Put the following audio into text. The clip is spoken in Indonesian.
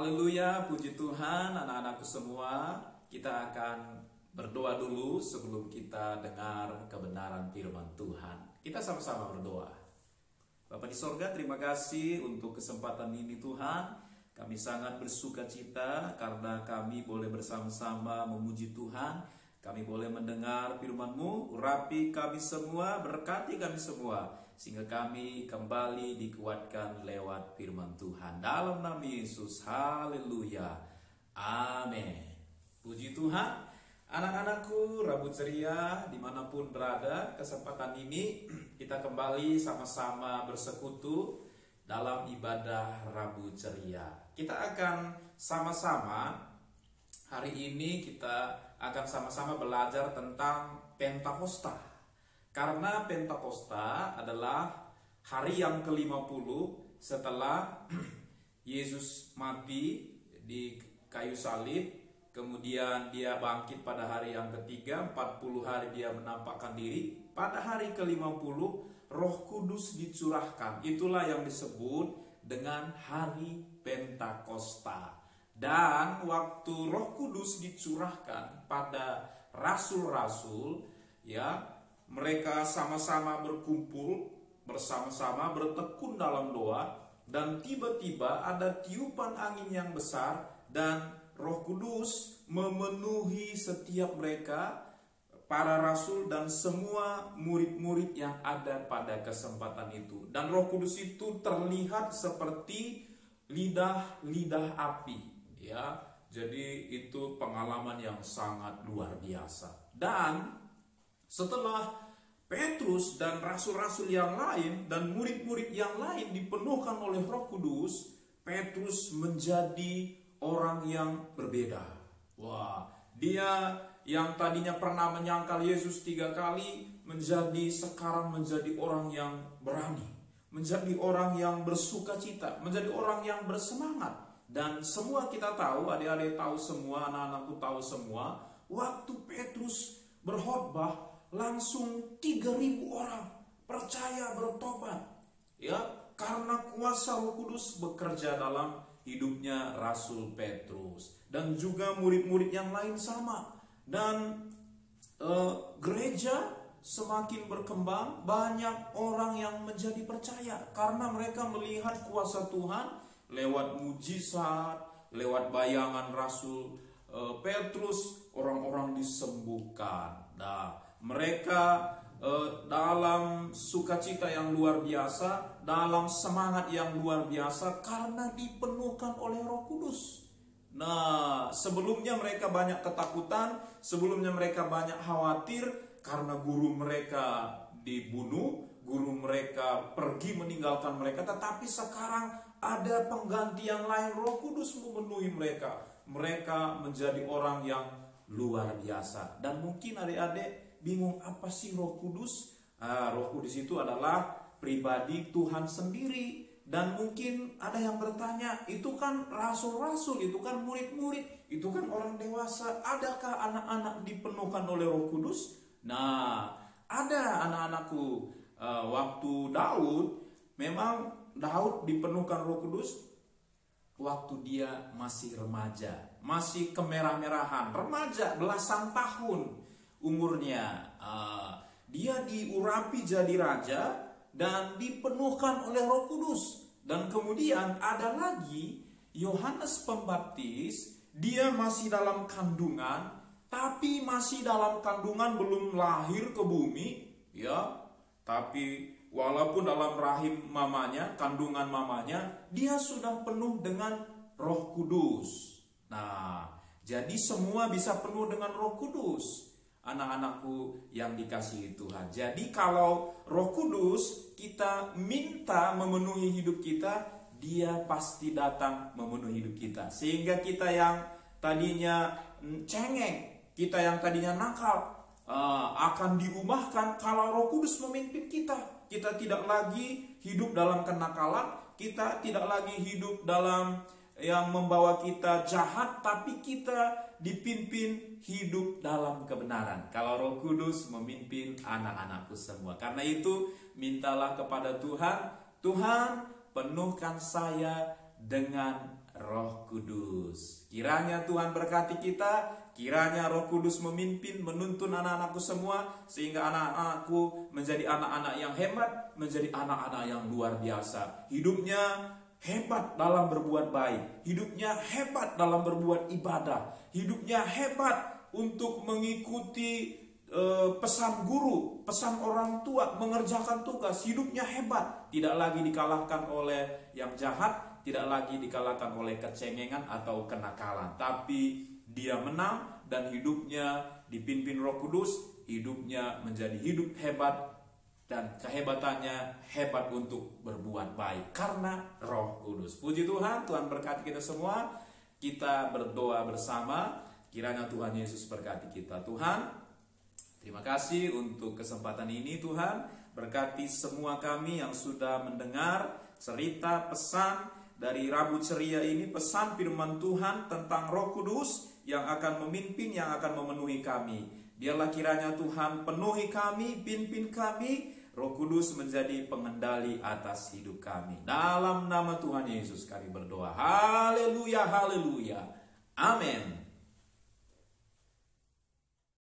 Haleluya, puji Tuhan, anak-anakku semua. Kita akan berdoa dulu sebelum kita dengar kebenaran firman Tuhan. Kita sama-sama berdoa. Bapa di sorga, terima kasih untuk kesempatan ini Tuhan. Kami sangat bersuka cita karena kami boleh bersama-sama memuji Tuhan. Kami boleh mendengar firman-Mu, urapi kami semua, berkati kami semua, sehingga kami kembali dikuatkan lewat firman Tuhan. Dalam nama Yesus, haleluya, amin. Puji Tuhan, anak-anakku, Rabu ceria, dimanapun berada, kesempatan ini kita kembali sama-sama bersekutu dalam ibadah Rabu ceria. Kita akan sama-sama, hari ini kita akan sama-sama belajar tentang Pentakosta. Karena Pentakosta adalah hari yang ke-50 setelah Yesus mati di kayu salib. Kemudian dia bangkit pada hari yang ketiga, 40 hari dia menampakkan diri. Pada hari ke-50 Roh Kudus dicurahkan. Itulah yang disebut dengan hari Pentakosta. Dan waktu Roh Kudus dicurahkan pada rasul-rasul, ya, mereka sama-sama berkumpul, bersama-sama bertekun dalam doa, dan tiba-tiba ada tiupan angin yang besar dan Roh Kudus memenuhi setiap mereka, para rasul dan semua murid-murid yang ada pada kesempatan itu. Dan Roh Kudus itu terlihat seperti lidah-lidah api. Ya, jadi itu pengalaman yang sangat luar biasa. Dan setelah Petrus dan rasul-rasul yang lain dan murid-murid yang lain dipenuhkan oleh Roh Kudus, Petrus menjadi orang yang berbeda. Wah, dia yang tadinya pernah menyangkal Yesus 3 kali sekarang menjadi orang yang berani, menjadi orang yang bersuka cita, menjadi orang yang bersemangat. Dan semua kita tahu, adik-adik tahu semua, anak-anakku tahu semua, waktu Petrus berkhotbah langsung 3.000 orang percaya, bertobat. Ya, karena kuasa Roh Kudus bekerja dalam hidupnya Rasul Petrus. Dan juga murid-murid yang lain sama. Dan gereja semakin berkembang, banyak orang yang menjadi percaya karena mereka melihat kuasa Tuhan lewat mujizat, lewat bayangan Rasul Petrus, orang-orang disembuhkan. Nah, mereka dalam sukacita yang luar biasa, dalam semangat yang luar biasa karena dipenuhkan oleh Roh Kudus. Nah, sebelumnya mereka banyak ketakutan, sebelumnya mereka banyak khawatir karena guru mereka dibunuh, guru mereka pergi meninggalkan mereka, tetapi sekarang ada penggantian lain. Roh Kudus memenuhi mereka. Mereka menjadi orang yang luar biasa. Dan mungkin adik-adik bingung, apa sih Roh Kudus? Roh Kudus itu adalah pribadi Tuhan sendiri. Dan mungkin ada yang bertanya, itu kan rasul-rasul, itu kan murid-murid, itu kan orang dewasa. Adakah anak-anak dipenuhkan oleh Roh Kudus? Nah, ada anak-anakku. Waktu Daud, memang Daud dipenuhkan Roh Kudus waktu dia masih remaja, masih kemerah-merahan, remaja belasan tahun umurnya. Dia diurapi jadi raja dan dipenuhkan oleh Roh Kudus. Dan kemudian ada lagi Yohanes Pembaptis, dia masih dalam kandungan, tapi masih dalam kandungan belum lahir ke bumi, ya. Tapi walaupun dalam rahim mamanya, kandungan mamanya, dia sudah penuh dengan Roh Kudus. Nah, jadi semua bisa penuh dengan Roh Kudus, anak-anakku yang dikasihi Tuhan. Jadi kalau Roh Kudus kita minta memenuhi hidup kita, dia pasti datang memenuhi hidup kita. Sehingga kita yang tadinya cengeng, kita yang tadinya nakal, akan diubahkan kalau Roh Kudus memimpin kita. Kita tidak lagi hidup dalam kenakalan, kita tidak lagi hidup dalam yang membawa kita jahat, tapi kita dipimpin hidup dalam kebenaran kalau Roh Kudus memimpin anak-anakku semua. Karena itu mintalah kepada Tuhan, Tuhan penuhkan saya dengan Roh Kudus. Kiranya Tuhan berkati kita, kiranya Roh Kudus memimpin, menuntun anak-anakku semua, sehingga anak-anakku menjadi anak-anak yang hebat, menjadi anak-anak yang luar biasa. Hidupnya hebat dalam berbuat baik, hidupnya hebat dalam berbuat ibadah, hidupnya hebat untuk mengikuti pesan guru, pesan orang tua, mengerjakan tugas. Hidupnya hebat, tidak lagi dikalahkan oleh yang jahat, tidak lagi dikalahkan oleh kecengengan atau kenakalan, tapi dia menang dan hidupnya dipimpin Roh Kudus. Hidupnya menjadi hidup hebat dan kehebatannya hebat untuk berbuat baik karena Roh Kudus. Puji Tuhan, Tuhan berkati kita semua. Kita berdoa bersama, kiranya Tuhan Yesus berkati kita. Tuhan, terima kasih untuk kesempatan ini. Tuhan, berkati semua kami yang sudah mendengar cerita pesan dari Rabu Ceria ini, pesan firman Tuhan tentang Roh Kudus yang akan memimpin, yang akan memenuhi kami. Biarlah kiranya Tuhan penuhi kami, pimpin kami, Roh Kudus menjadi pengendali atas hidup kami. Dalam nama Tuhan Yesus kami berdoa. Haleluya, haleluya. Amin.